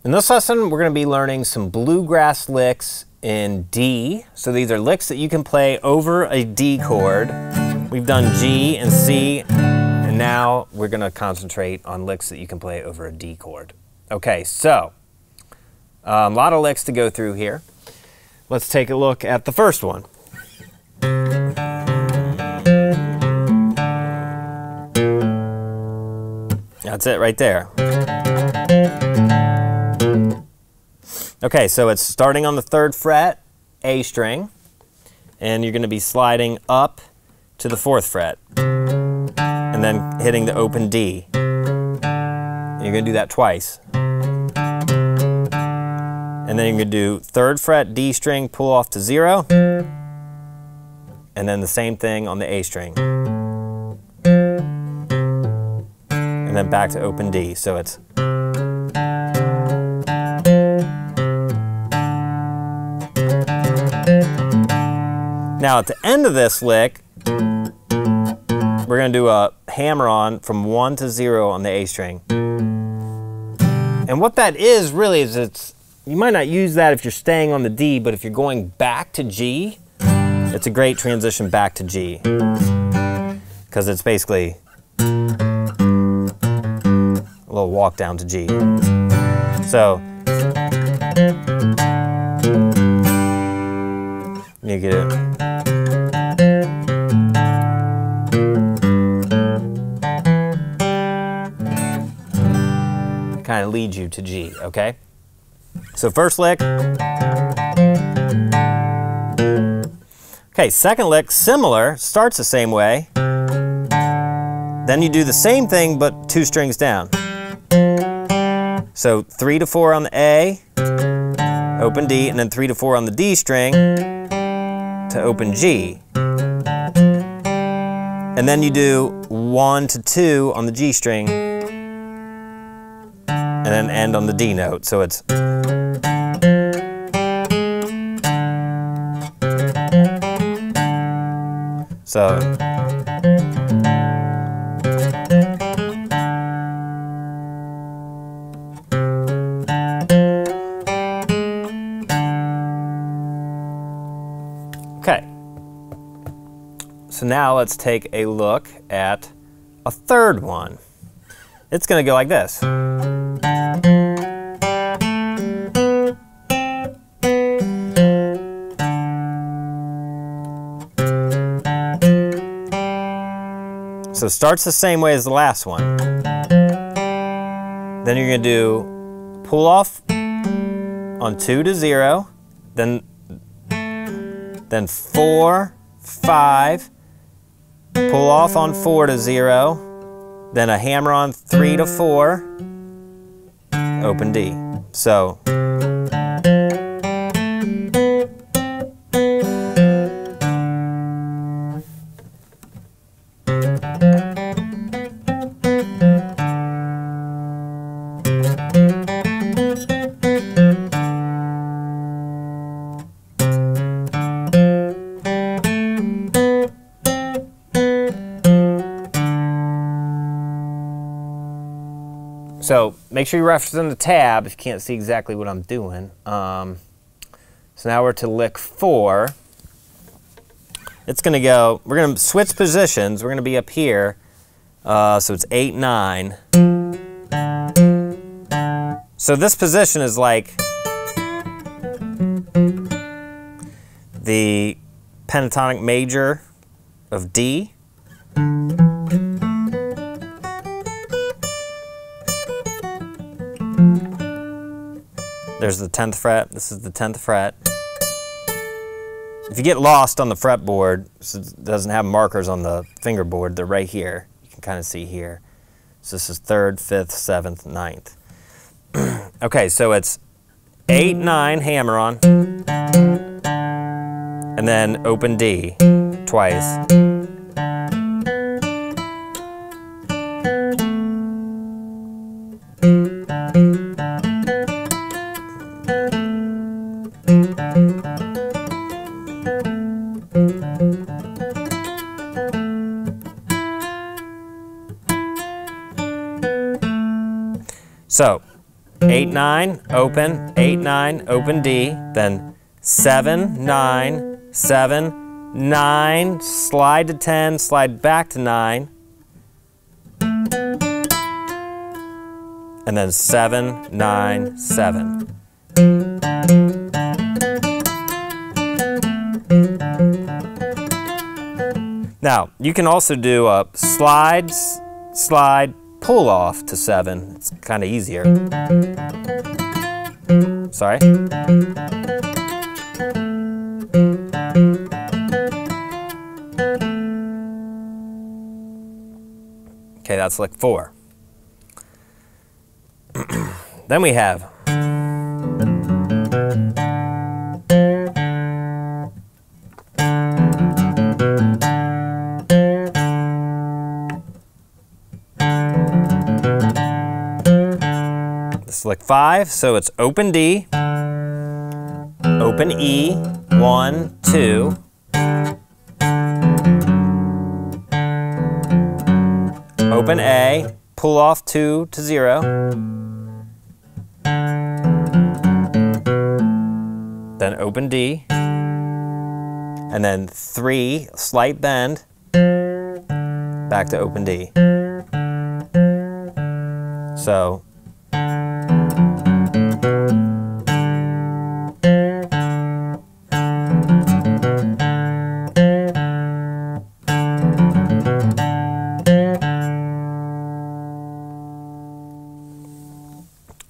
In this lesson, we're going to be learning some bluegrass licks in D. So these are licks that you can play over a D chord. We've done G and C, and now we're going to concentrate on licks that you can play over a D chord. Okay, so a lot of licks to go through here. Let's take a look at the first one. That's it right there. Okay, so it's starting on the 3rd fret, A string, and you're going to be sliding up to the 4th fret, and then hitting the open D. And you're going to do that twice. And then you're going to do 3rd fret, D string, pull off to 0, and then the same thing on the A string. And then back to open D. So it's now at the end of this lick, we're going to do a hammer-on from 1 to 0 on the A string. And what that is really is you might not use that if you're staying on the D, but if you're going back to G, it's a great transition back to G. Because it's basically a little walk down to G. So you get it. Kind of leads you to G, okay? So first lick. Okay, second lick, similar, starts the same way. Then you do the same thing, but 2 strings down. So 3 to 4 on the A, open D, and then 3 to 4 on the D string to open G. And then you do 1 to 2 on the G string, and then end on the D note. So it's okay. So now let's take a look at a third one. It's going to go like this. So it starts the same way as the last one. Then you're going to do pull off on 2 to 0, then 4, 5, pull off on 4 to 0, then a hammer on 3 to 4, open D. So So make sure you reference in the tab if you can't see exactly what I'm doing. So now we're to lick 4. It's going to go, we're going to switch positions. We're going to be up here. So it's 8, 9. So this position is like the pentatonic major of D. There's the 10th fret. This is the 10th fret. If you get lost on the fretboard, it doesn't have markers on the fingerboard, they're right here. You can kind of see here. So this is 3rd, 5th, 7th, 9th. Okay, so it's 8, 9, hammer on, and then open D twice. So 8, 9, open, 8, 9, open D, then 7, 9, 7, 9, slide to 10, slide back to 9, and then 7, 9, 7. Now, you can also do a slide, pull off to 7. It's kind of easier. Sorry. Okay, that's lick 4. Then we have lick 5, so it's open D, open E, 1, 2, open A, pull off 2 to 0, then open D, and then 3, slight bend, back to open D. So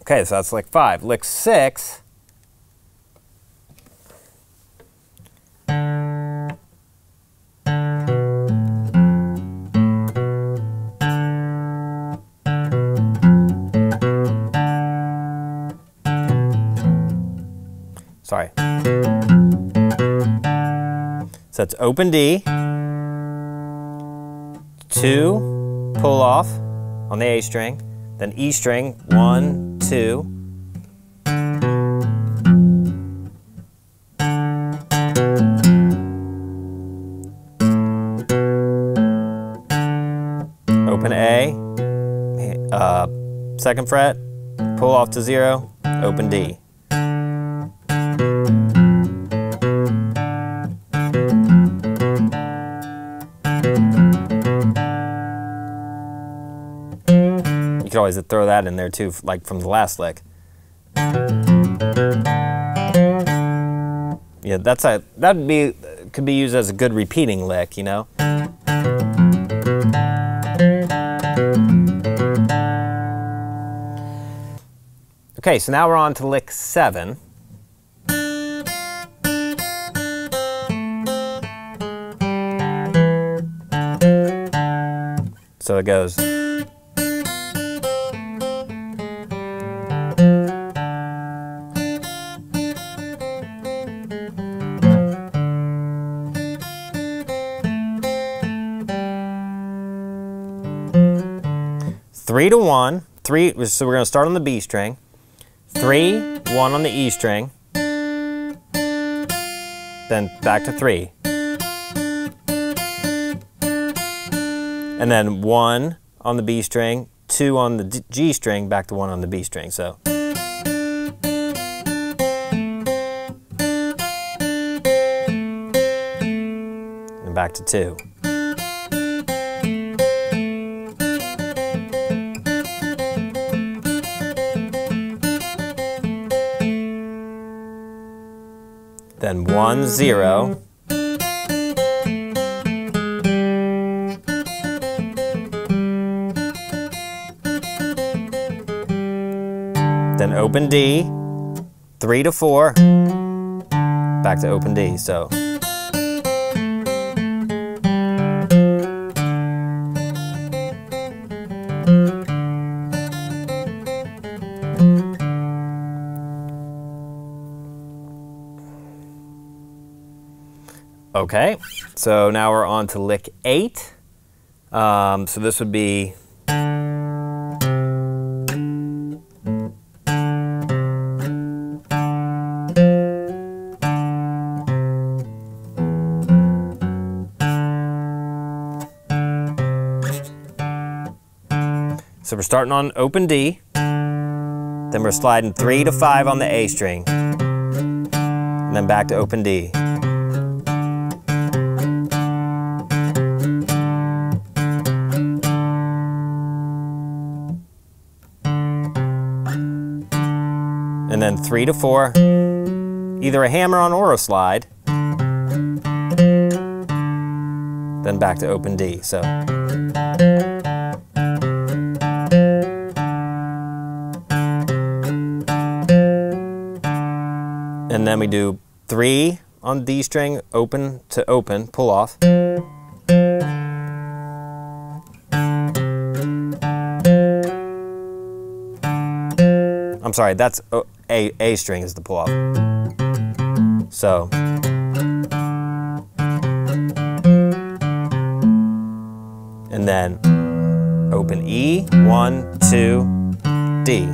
okay, so that's lick 5. Lick 6. Sorry. So it's open D, 2, pull off on the A string, then E string, 1, 2, open A, 2nd fret, pull off to 0, open D. You could always throw that in there too, like from the last lick. Yeah, could be used as a good repeating lick, you know. Okay, so now we're on to lick 7. So it goes. Three to 1, 3, so we're going to start on the B string, 3, 1 on the E string, then back to 3. And then 1 on the B string, 2 on the G string, back to 1 on the B string. So. And back to 2. Then 1, 0. Then open D, 3 to 4, back to open D. So. Okay, so now we're on to lick 8. So this would be so we're starting on open D, then Then we're sliding 3 to 5 on the A string. And then back to open D. And then 3 to 4, either a hammer-on or a slide. Then back to open D. So. And then we do 3 on D string, open to open, pull off. I'm sorry, that's A string is the pull off. So. And then open E, 1, 2, D.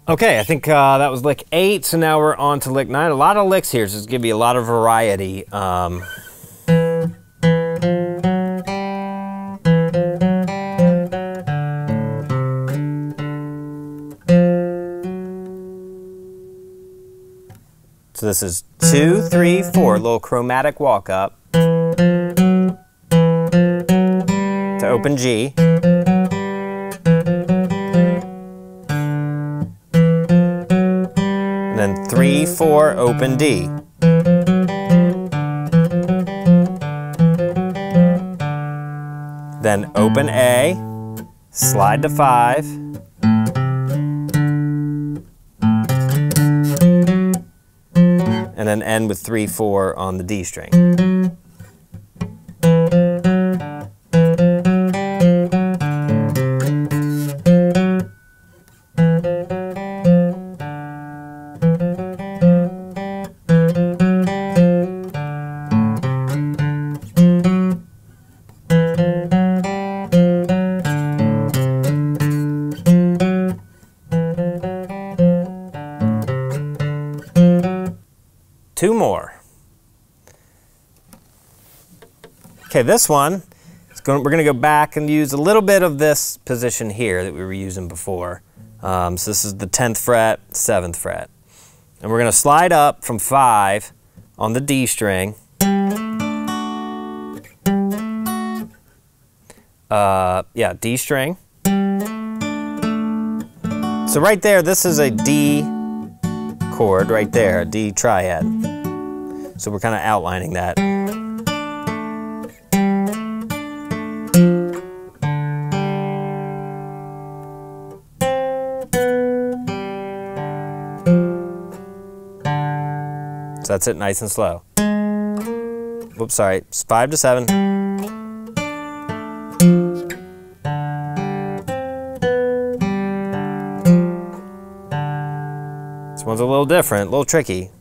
Okay, I think that was lick 8, so now we're on to lick 9. A lot of licks here, so just give you a lot of variety. So this is 2, 3, 4, a little chromatic walk up to open G. Then 3, 4, open D. Then open A, slide to 5. And then end with 3, 4 on the D string. Two more. Okay, this one, we're going to go back and use a little bit of this position here that we were using before. So this is the 10th fret, 7th fret. And we're going to slide up from 5 on the D string. Yeah, D string. So right there, this is a D chord right there, a D triad. So we're kind of outlining that. So that's it, nice and slow. Whoops, sorry, it's 5 to 7. This one's a little different, a little tricky.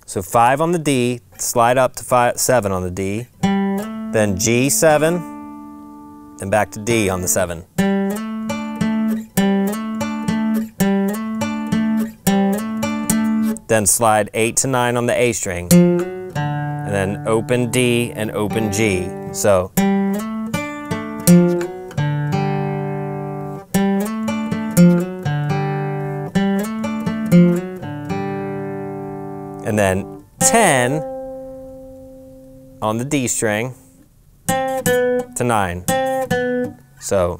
So 5 on the D, slide up to 7 on the D, then G7, then back to D on the 7. Then slide 8 to 9 on the A string, and then open D and open G. So and then 10 on the D string to 9. So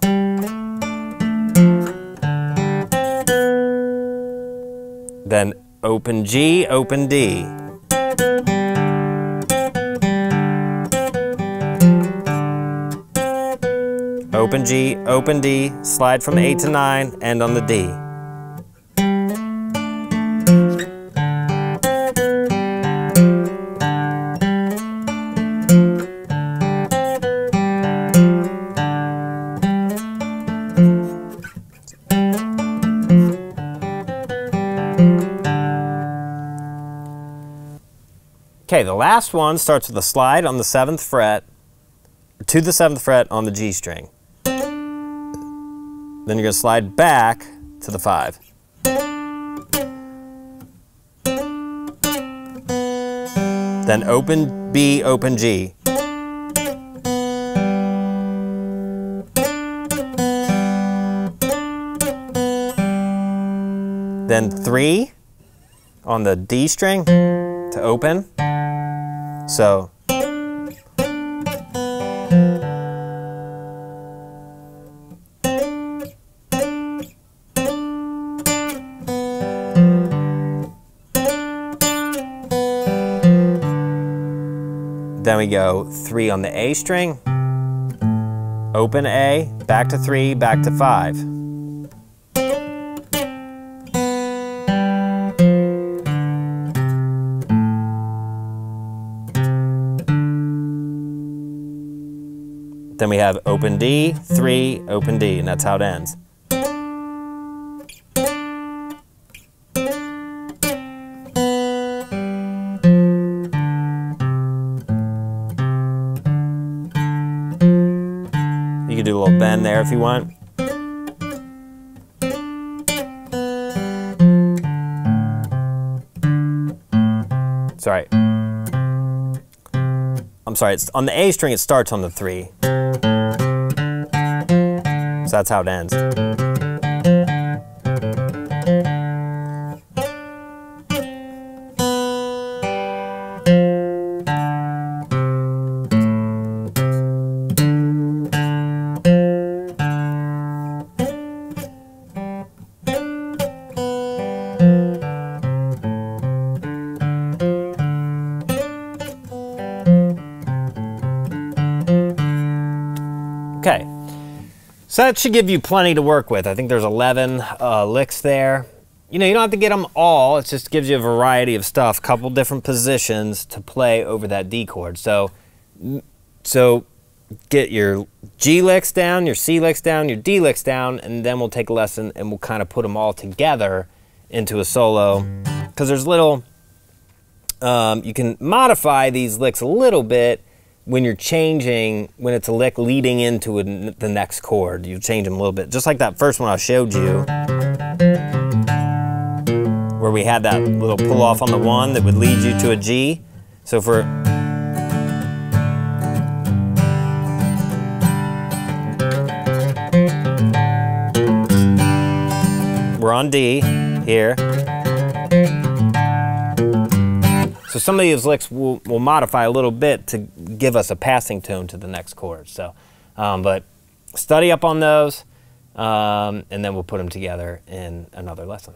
then open G, open D. Open G, open D, slide from 8 to 9, end on the D. Okay, the last one starts with a slide on the 7th fret to the 7th fret on the G string. Then you're going to slide back to the 5. Then open B, open G. Then 3 on the D string to open. So then we go 3 on the A string, open A, back to 3, back to 5. Then we have open D, 3, open D, and that's how it ends. You can do a little bend there if you want. Sorry. I'm sorry, it's on the A string it starts on the 3. So that's how it ends. Okay, so that should give you plenty to work with. I think there's 11 licks there. You know, you don't have to get them all. It just gives you a variety of stuff, couple different positions to play over that D chord. So get your G licks down, your C licks down, your D licks down, and then we'll take a lesson and we'll kind of put them all together into a solo. Because there's little, you can modify these licks a little bit when you're changing, when it's a lick leading into the next chord. You change them a little bit. Just like that first one I showed you, where we had that little pull off on the 1 that would lead you to a G. So for we're on D here. So some of these licks we'll modify a little bit to give us a passing tone to the next chord. So, but study up on those, and then we'll put them together in another lesson.